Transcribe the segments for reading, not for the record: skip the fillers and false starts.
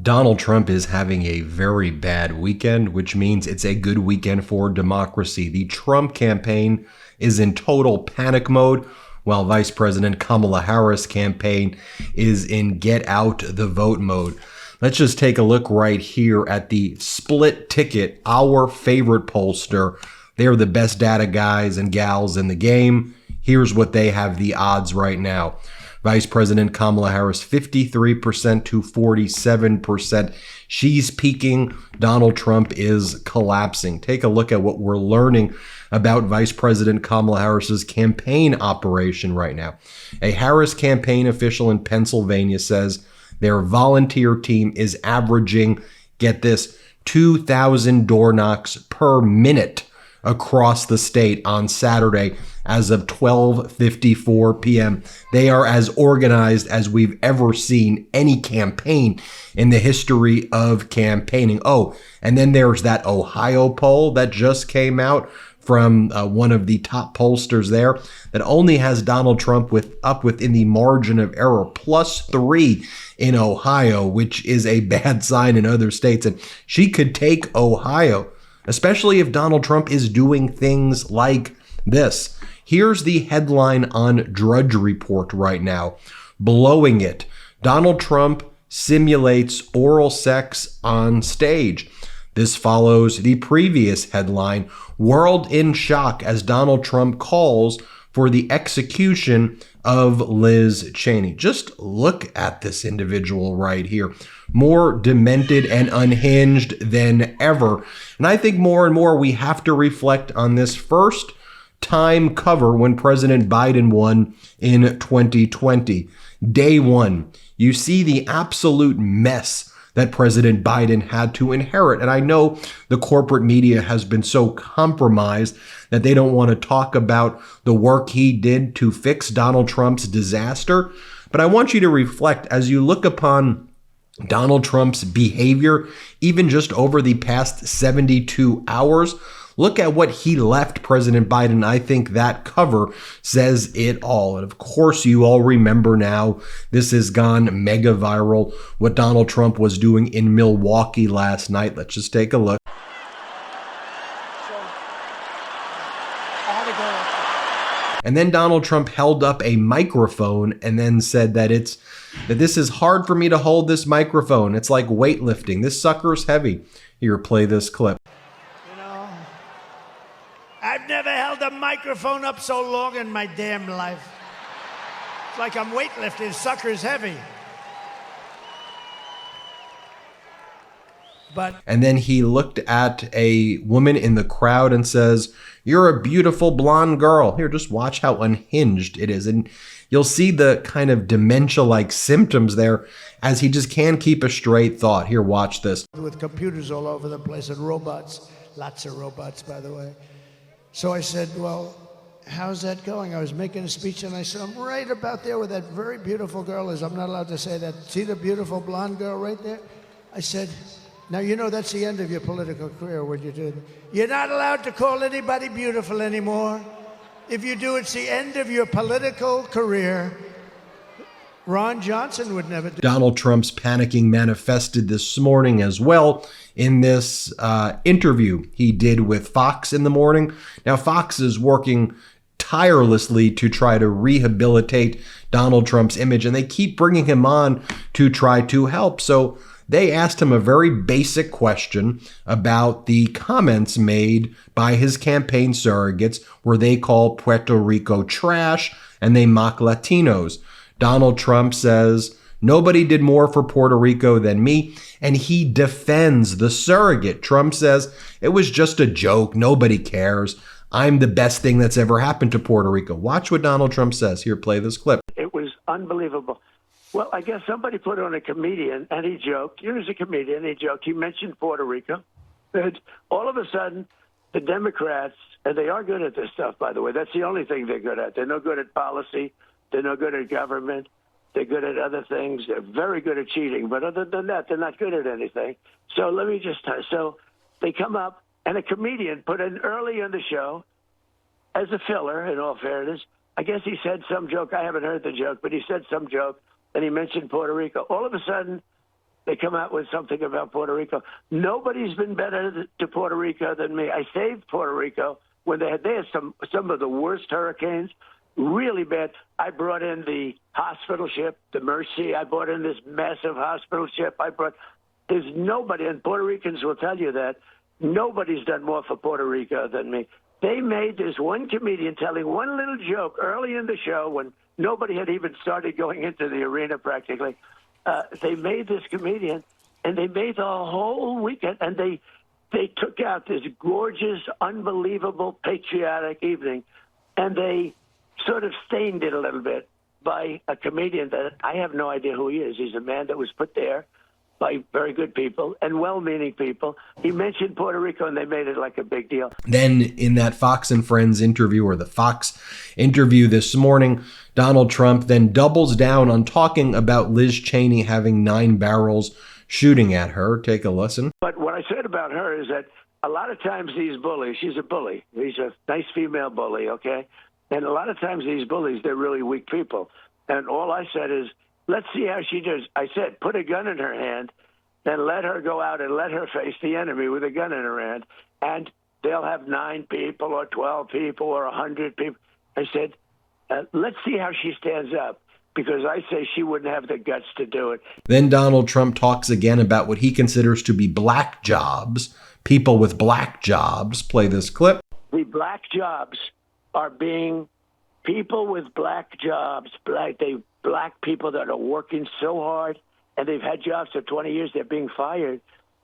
Donald Trump is having a very bad weekend, which means it's a good weekend for democracy. The Trump campaign is in total panic mode, while Vice President Kamala Harris' campaign is in get out the vote mode. Let's just take a look right here at the split ticket, our favorite pollster. They're the best data guys and gals in the game. Here's what they have the odds right now. Vice President Kamala Harris, 53% to 47%. She's peaking. Donald Trump is collapsing. Take a look at what we're learning about Vice President Kamala Harris's campaign operation right now. A Harris campaign official in Pennsylvania says their volunteer team is averaging, get this, 2,000 door knocks per minute across the state on Saturday as of 12:54 p.m. They are as organized as we've ever seen any campaign in the history of campaigning. Oh, and then there's that Ohio poll that just came out from one of the top pollsters there that only has Donald Trump up within the margin of error, +3 in Ohio, which is a bad sign in other states. And she could take Ohio, especially if Donald Trump is doing things like this. Here's the headline on Drudge Report right now. Blowing it. Donald Trump simulates oral sex on stage. This follows the previous headline, World in Shock as Donald Trump calls for the execution of Liz Cheney. Just look at this individual right here. More demented and unhinged than ever. And I think more and more we have to reflect on this first time cover when President Biden won in 2020. Day one, you see the absolute mess that President Biden had to inherit. And I know the corporate media has been so compromised that they don't want to talk about the work he did to fix Donald Trump's disaster. But I want you to reflect as you look upon Donald Trump's behavior, even just over the past 72 hours. Look at what he left President Biden. I think that cover says it all. And of course, you all remember now, this has gone mega viral, what Donald Trump was doing in Milwaukee last night. Let's just take a look. And then Donald Trump held up a microphone and then said that this is hard for me to hold this microphone. It's like weightlifting. This sucker's heavy. Here, play this clip. I've never held a microphone up so long in my damn life. It's like I'm weightlifting. Sucker's heavy. And then he looked at a woman in the crowd and says, "You're a beautiful blonde girl." Here, just watch how unhinged it is. And you'll see the kind of dementia-like symptoms there as he just can't keep a straight thought. Here, watch this. With computers all over the place and robots. Lots of robots, by the way. So I said, well, how's that going? I was making a speech and I said, I'm right about there where that very beautiful girl is. I'm not allowed to say that. See the beautiful blonde girl right there? I said, now you know that's the end of your political career when you do that. You're not allowed to call anybody beautiful anymore. If you do, it's the end of your political career. Ron Johnson would never do. Donald Trump's panicking manifested this morning as well in this interview he did with Fox in the morning. Now, Fox is working tirelessly to try to rehabilitate Donald Trump's image, and they keep bringing him on to try to help. So they asked him a very basic question about the comments made by his campaign surrogates where they call Puerto Rico trash and they mock Latinos. Donald Trump says, nobody did more for Puerto Rico than me, and he defends the surrogate. Trump says, it was just a joke. Nobody cares. I'm the best thing that's ever happened to Puerto Rico. Watch what Donald Trump says. Here, play this clip. It was unbelievable. Well, I guess somebody put on a comedian, and he joked. He was a comedian. He joked. He mentioned Puerto Rico. And all of a sudden, the Democrats, and they are good at this stuff, by the way. That's the only thing they're good at. They're no good at policy. They're no good at government. They're good at other things. They're very good at cheating. But other than that, they're not good at anything. So let me just so they come up, and a comedian put in early in the show as a filler, in all fairness. I guess he said some joke. I haven't heard the joke, but he said some joke, and he mentioned Puerto Rico. All of a sudden, they come out with something about Puerto Rico. Nobody's been better to Puerto Rico than me. I saved Puerto Rico when they had some of the worst hurricanes, really bad. I brought in the hospital ship, the Mercy. I brought in this massive hospital ship. There's nobody, and Puerto Ricans will tell you that, nobody's done more for Puerto Rico than me. They made this one comedian telling one little joke early in the show when nobody had even started going into the arena practically. They made this comedian, and they made the whole weekend, and they took out this gorgeous, unbelievable, patriotic evening, and they sort of stained it a little bit by a comedian that I have no idea who he is. He's a man that was put there by very good people and well-meaning people. He mentioned Puerto Rico, and they made it like a big deal. Then in that Fox and Friends interview, or the Fox interview this morning, Donald Trump then doubles down on talking about Liz Cheney having 9 barrels shooting at her. Take a listen. But what I said about her is that a lot of times these bullies, she's a bully. She's a nice female bully, okay? And a lot of times these bullies, they're really weak people. And all I said is, let's see how she does. I said, put a gun in her hand, then let her go out and let her face the enemy with a gun in her hand. And they'll have 9 people or 12 people or 100 people. I said, let's see how she stands up, because I say she wouldn't have the guts to do it. Then Donald Trump talks again about what he considers to be black jobs, people with black jobs. Play this clip. The black jobs are being people with black jobs, black people that are working so hard, and they've had jobs for 20 years, they're being fired,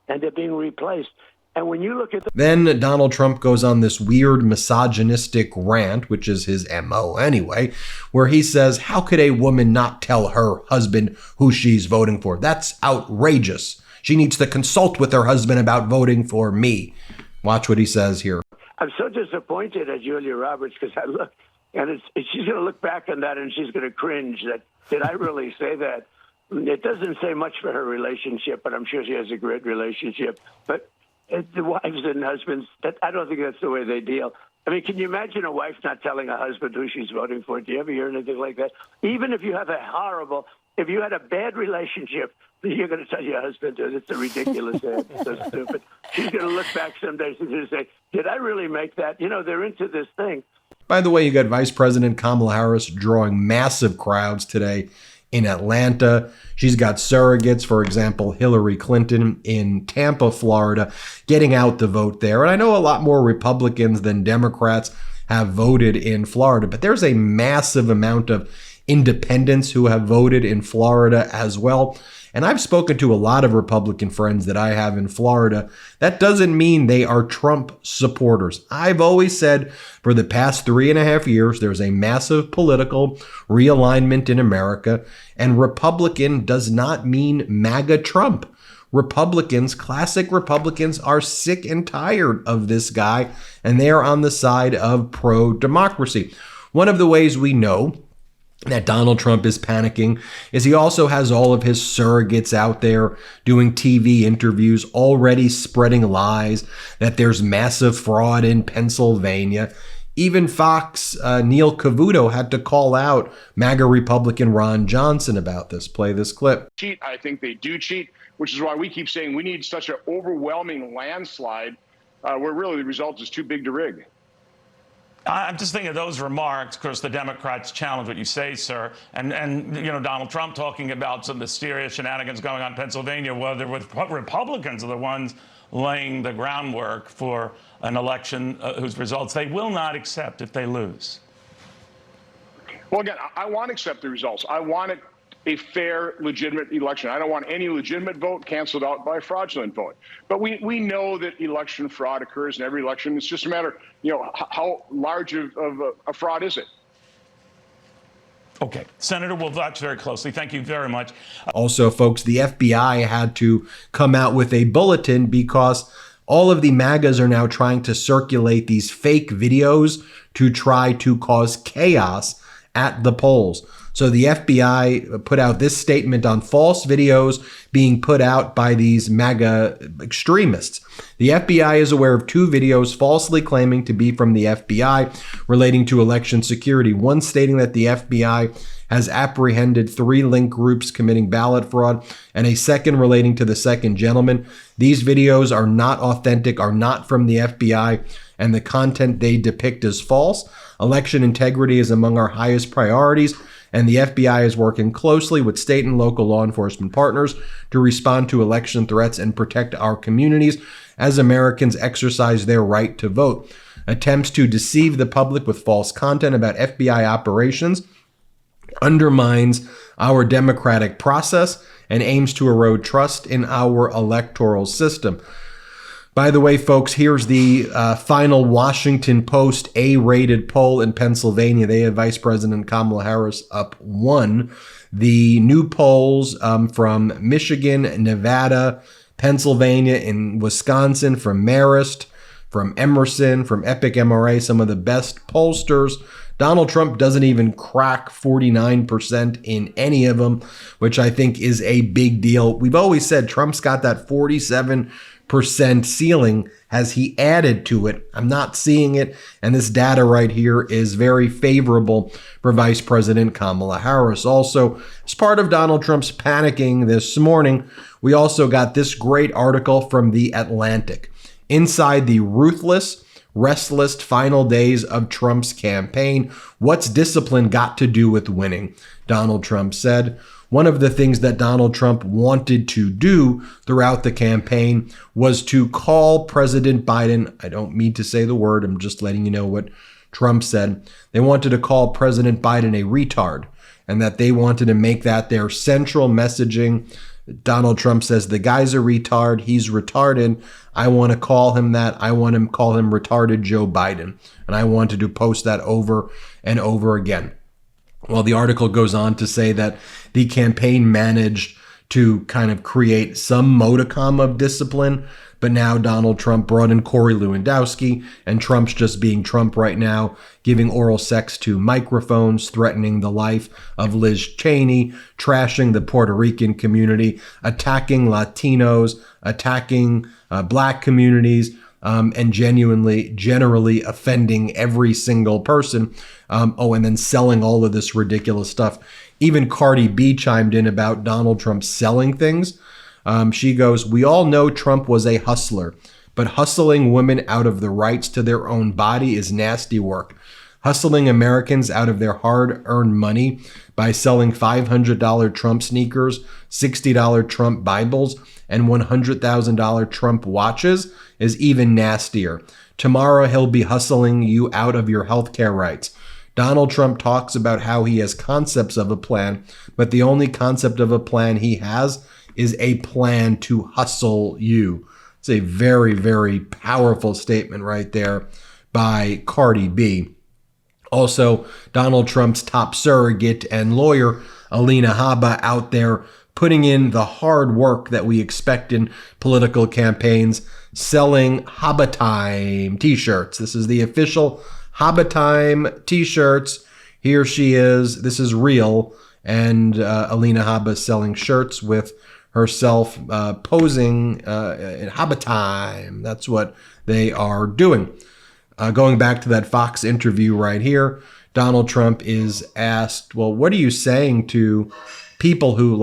and they're being replaced. And when you look at Then Donald Trump goes on this weird misogynistic rant, which is his MO anyway, where he says, how could a woman not tell her husband who she's voting for? That's outrageous. She needs to consult with her husband about voting for me. Watch what he says here. I'm so disappointed at Julia Roberts, because I look, and she's going to look back on that and she's going to cringe that, did I really say that? It doesn't say much for her relationship, but I'm sure she has a great relationship. But the wives and husbands, I don't think that's the way they deal. I mean, can you imagine a wife not telling a husband who she's voting for? Do you ever hear anything like that? Even if you have if you had a bad relationship, you're going to tell your husband, it's a ridiculous ad. It's so stupid. She's going to look back someday and she's going to say, did I really make that? You know, they're into this thing. By the way, you got Vice President Kamala Harris drawing massive crowds today in Atlanta. She's got surrogates, for example, Hillary Clinton in Tampa, Florida, getting out the vote there. And I know a lot more Republicans than Democrats have voted in Florida, but there's a massive amount of independents who have voted in Florida as well. And I've spoken to a lot of Republican friends that I have in Florida. That doesn't mean they are Trump supporters. I've always said for the past 3.5 years, there's a massive political realignment in America, and Republican does not mean MAGA Trump. Republicans, classic Republicans, are sick and tired of this guy, and they are on the side of pro-democracy. One of the ways we know that Donald Trump is panicking is he also has all of his surrogates out there doing TV interviews, already spreading lies that there's massive fraud in Pennsylvania. Even Fox, Neil Cavuto had to call out MAGA Republican Ron Johnson about this. Play this clip. Cheat. I think they do cheat, which is why we keep saying we need such an overwhelming landslide where really the result is too big to rig. I'm just thinking of those remarks. Of course, the Democrats challenge what you say, sir. And you know, Donald Trump talking about some mysterious shenanigans going on in Pennsylvania, whether Republicans are the ones laying the groundwork for an election whose results they will not accept if they lose. Well, again, I want to accept the results. I want a fair, legitimate election. I don't want any legitimate vote canceled out by a fraudulent vote. But we know that election fraud occurs in every election. It's just a matter, you know, how large of a fraud is it? Okay. Senator, we'll watch very closely. Thank you very much. Also, folks, the FBI had to come out with a bulletin because all of the MAGAs are now trying to circulate these fake videos to try to cause chaos at the polls. So the FBI put out this statement on false videos being put out by these MAGA extremists. The FBI is aware of 2 videos falsely claiming to be from the FBI relating to election security. One stating that the FBI has apprehended 3 link groups committing ballot fraud and a second relating to the second gentleman. These videos are not authentic, are not from the FBI, and the content they depict is false. Election integrity is among our highest priorities, and the FBI is working closely with state and local law enforcement partners to respond to election threats and protect our communities as Americans exercise their right to vote. Attempts to deceive the public with false content about FBI operations undermines our democratic process and aims to erode trust in our electoral system. By the way, folks, here's the final Washington Post A-rated poll in Pennsylvania. They have Vice President Kamala Harris up 1. The new polls from Michigan, Nevada, Pennsylvania, and Wisconsin, from Marist, from Emerson, from Epic MRA, some of the best pollsters. Donald Trump doesn't even crack 49% in any of them, which I think is a big deal. We've always said Trump's got that 47% ceiling. Has he added to it? I'm not seeing it. And this data right here is very favorable for Vice President Kamala Harris. Also, as part of Donald Trump's panicking this morning, we also got this great article from The Atlantic. Inside the ruthless, restless final days of Trump's campaign, what's discipline got to do with winning? Donald Trump said. One of the things that Donald Trump wanted to do throughout the campaign was to call President Biden. I don't mean to say the word. I'm just letting you know what Trump said. They wanted to call President Biden a retard, and that they wanted to make that their central messaging. Donald Trump says the guy's a retard. He's retarded. I want to call him that. I want to call him retarded Joe Biden. And I wanted to post that over and over again. Well, the article goes on to say that the campaign managed to kind of create some modicum of discipline, but now Donald Trump brought in Corey Lewandowski, and Trump's just being Trump right now, giving oral sex to microphones, threatening the life of Liz Cheney, trashing the Puerto Rican community, attacking Latinos, attacking black communities, and generally offending every single person. And then selling all of this ridiculous stuff. Even Cardi B chimed in about Donald Trump selling things. She goes, "We all know Trump was a hustler, but hustling women out of the rights to their own body is nasty work. Hustling Americans out of their hard-earned money by selling $500 Trump sneakers, $60 Trump Bibles, and $100,000 Trump watches is even nastier. Tomorrow he'll be hustling you out of your healthcare rights." Donald Trump talks about how he has concepts of a plan, but the only concept of a plan he has is a plan to hustle you. It's a very, very powerful statement right there by Cardi B. Also, Donald Trump's top surrogate and lawyer, Alina Habba, out there putting in the hard work that we expect in political campaigns, selling Habba Time t-shirts. This is the official Habba Time t-shirts. Here she is. This is real. And Alina Habba selling shirts with herself posing in Habba Time. That's what they are doing. Going back to that Fox interview right here, Donald Trump is asked, well, what are you saying to people who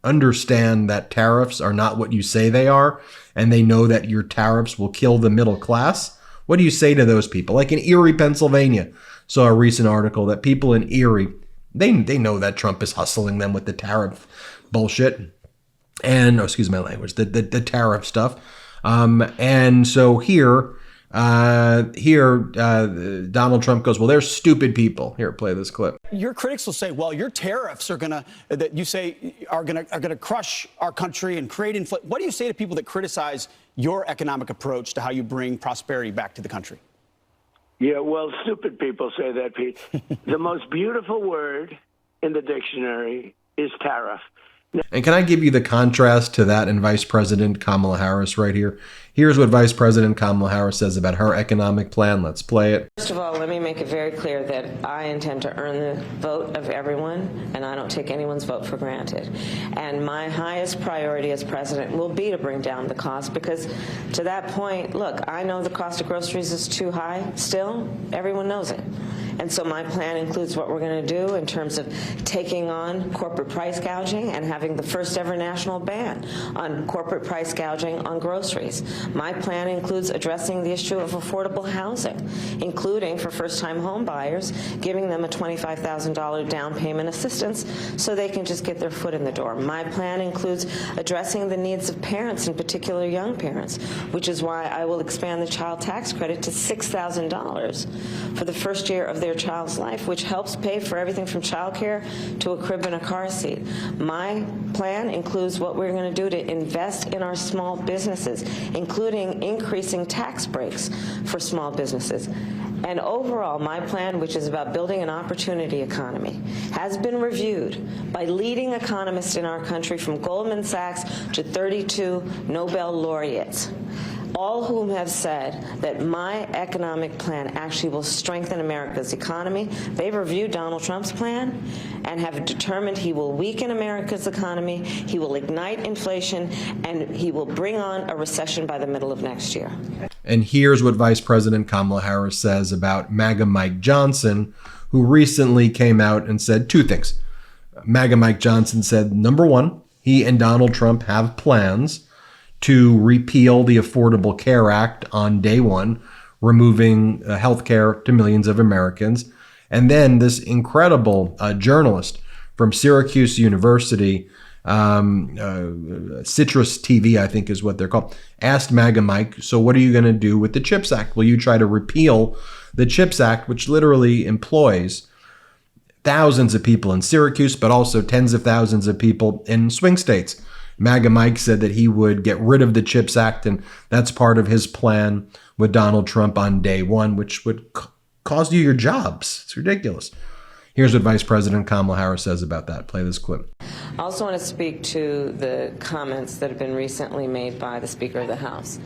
understand that tariffs are not what you say they are, and they know that your tariffs will kill the middle class? What do you say to those people? Like in Erie, Pennsylvania, saw a recent article that people in Erie, they know that Trump is hustling them with the tariff bullshit. And, excuse my language, the tariff stuff. And so here, Donald Trump goes, well, they're stupid people. Here, play this clip. Your critics will say, well, your tariffs are gonna crush our country and create inflation. What do you say to people that criticize your economic approach to how you bring prosperity back to the country? Yeah, well, stupid people say that, Pete. The most beautiful word in the dictionary is tariff. And can I give you the contrast to that and Vice President Kamala Harris right here? Here's what Vice President Kamala Harris says about her economic plan. Let's play it. First of all, let me make it very clear that I intend to earn the vote of everyone, and I don't take anyone's vote for granted. And my highest priority as president will be to bring down the cost, because to that point, look, I know the cost of groceries is too high still. Everyone knows it. And so my plan includes what we're going to do in terms of taking on corporate price gouging and having the first ever national ban on corporate price gouging on groceries. My plan includes addressing the issue of affordable housing, including for first-time home buyers, giving them a $25,000 down payment assistance so they can just get their foot in the door. My plan includes addressing the needs of parents, in particular young parents, which is why I will expand the child tax credit to $6,000 for the first year of their child's life, which helps pay for everything from childcare to a crib and a car seat. My plan includes what we're going to do to invest in our small businesses, including increasing tax breaks for small businesses. And overall, my plan, which is about building an opportunity economy, has been reviewed by leading economists in our country, from Goldman Sachs to 32 Nobel laureates, all whom have said that my economic plan actually will strengthen America's economy. They've reviewed Donald Trump's plan and have determined he will weaken America's economy, he will ignite inflation, and he will bring on a recession by the middle of next year. And here's what Vice President Kamala Harris says about MAGA Mike Johnson, who recently came out and said two things. MAGA Mike Johnson said, number one, he and Donald Trump have plans to repeal the Affordable Care Act on day one, removing health care to millions of Americans. And then this incredible journalist from Syracuse University, Citrus TV, I think is what they're called, asked MAGA Mike, so what are you going to do with the CHIPS Act? Will you try to repeal the CHIPS Act, which literally employs thousands of people in Syracuse, but also tens of thousands of people in swing states? MAGA Mike said that he would get rid of the CHIPS Act, and that's part of his plan with Donald Trump on day one, which would cost you your jobs. It's ridiculous. Here's what Vice President Kamala Harris says about that. Play this clip. I also want to speak to the comments that have been recently made by the Speaker of the House.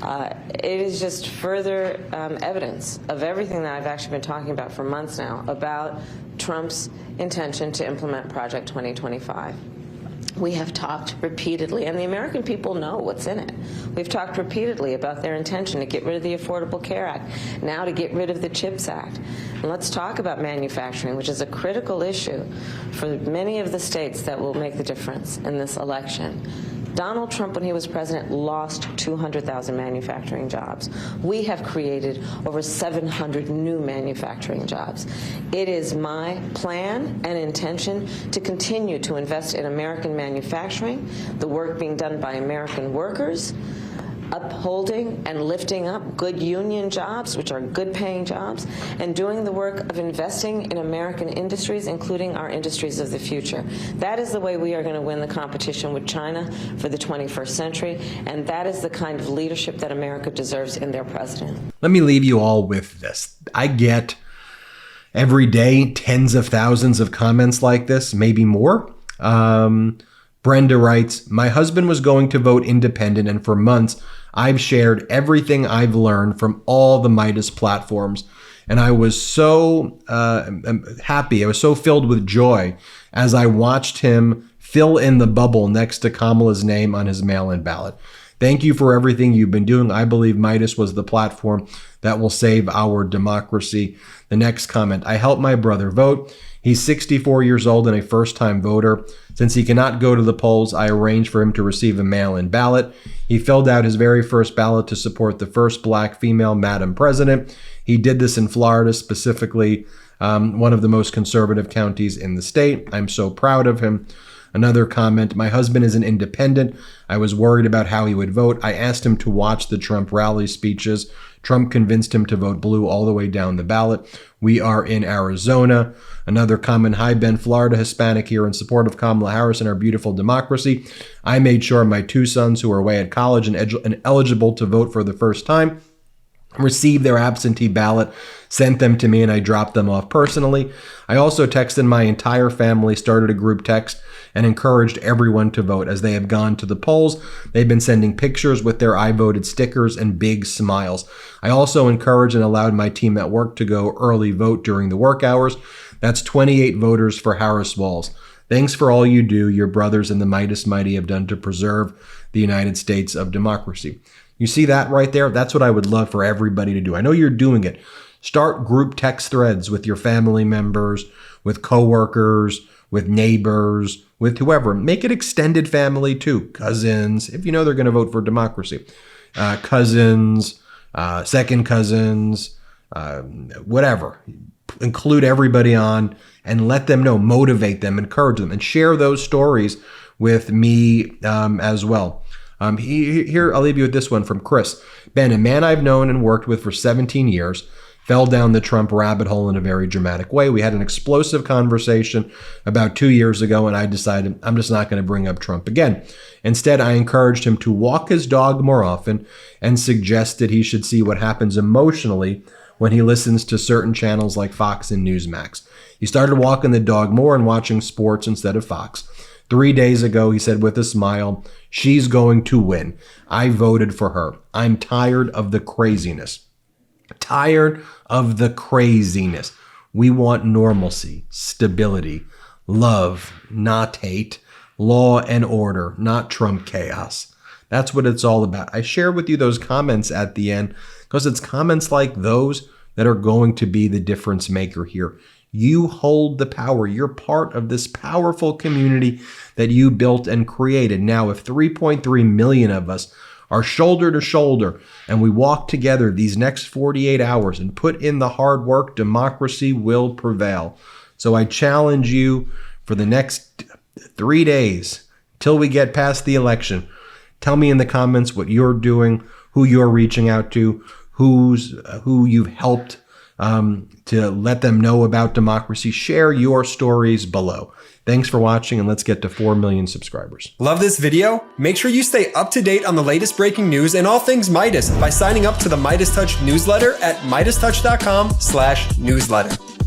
It is just further evidence of everything that I've actually been talking about for months now about Trump's intention to implement Project 2025. We have talked repeatedly, and the American people know what's in it. We've talked repeatedly about their intention to get rid of the Affordable Care Act, now to get rid of the CHIPS Act. And let's talk about manufacturing, which is a critical issue for many of the states that will make the difference in this election. Donald Trump, when he was president, lost 200,000 manufacturing jobs. We have created over 700 new manufacturing jobs. It is my plan and intention to continue to invest in American manufacturing, the work being done by American workers, upholding and lifting up good union jobs, which are good paying jobs, and doing the work of investing in American industries, including our industries of the future. That is the way we are going to win the competition with China for the 21st century, and that is the kind of leadership that America deserves in their president. Let me leave you all with this. I get every day tens of thousands of comments like this, maybe more. Brenda writes, my husband was going to vote independent, and for months I've shared everything I've learned from all the Meidas platforms. And I was so happy. I was so filled with joy as I watched him fill in the bubble next to Kamala's name on his mail-in ballot. Thank you for everything you've been doing. I believe Meidas was the platform that will save our democracy. The next comment, I helped my brother vote. He's 64 years old and a first-time voter. Since he cannot go to the polls, I arranged for him to receive a mail-in ballot. He filled out his very first ballot to support the first black female Madam President. He did this in Florida, specifically one of the most conservative counties in the state. I'm so proud of him. Another comment, my husband is an independent. I was worried about how he would vote. I asked him to watch the Trump rally speeches. Trump convinced him to vote blue all the way down the ballot. We are in Arizona. Another comment, hi, Ben, Florida Hispanic here in support of Kamala Harris and our beautiful democracy. I made sure my two sons who are away at college and eligible to vote for the first time received their absentee ballot, sent them to me, and I dropped them off personally. I also texted my entire family, started a group text, and encouraged everyone to vote. As they have gone to the polls, they've been sending pictures with their I voted stickers and big smiles. I also encouraged and allowed my team at work to go early vote during the work hours. That's 28 voters for Harris Walls. Thanks for all you do, your brothers and the Meidas Mighty have done to preserve the United States of democracy. You see that right there? That's what I would love for everybody to do. I know you're doing it. Start group text threads with your family members, with coworkers, with neighbors, with whoever. Make it extended family too. Cousins, if you know they're going to vote for democracy. Cousins, second cousins, whatever. Include everybody on and let them know, motivate them, encourage them, and share those stories with me as well. Here, I'll leave you with this one from Chris. Ben, a man I've known and worked with for 17 years, fell down the Trump rabbit hole in a very dramatic way. We had an explosive conversation about 2 years ago, and I decided I'm just not going to bring up Trump again. Instead, I encouraged him to walk his dog more often and suggested he should see what happens emotionally when he listens to certain channels like Fox and Newsmax. He started walking the dog more and watching sports instead of Fox. 3 days ago, he said with a smile, "She's going to win. I voted for her. I'm tired of the craziness." Tired of the craziness. We want normalcy, stability, love, not hate, law and order, not Trump chaos. That's what it's all about. I share with you those comments at the end because it's comments like those that are going to be the difference maker here. You hold the power. You're part of this powerful community that you built and created. Now, if 3.3 million of us are shoulder to shoulder and we walk together these next 48 hours and put in the hard work, democracy will prevail. So I challenge you for the next 3 days till we get past the election. Tell me in the comments what you're doing, who you're reaching out to, who you've helped to let them know about democracy. Share your stories below. Thanks for watching, and let's get to 4 million subscribers. Love this video? Make sure you stay up to date on the latest breaking news and all things Meidas by signing up to the MeidasTouch newsletter at MeidasTouch.com/newsletter.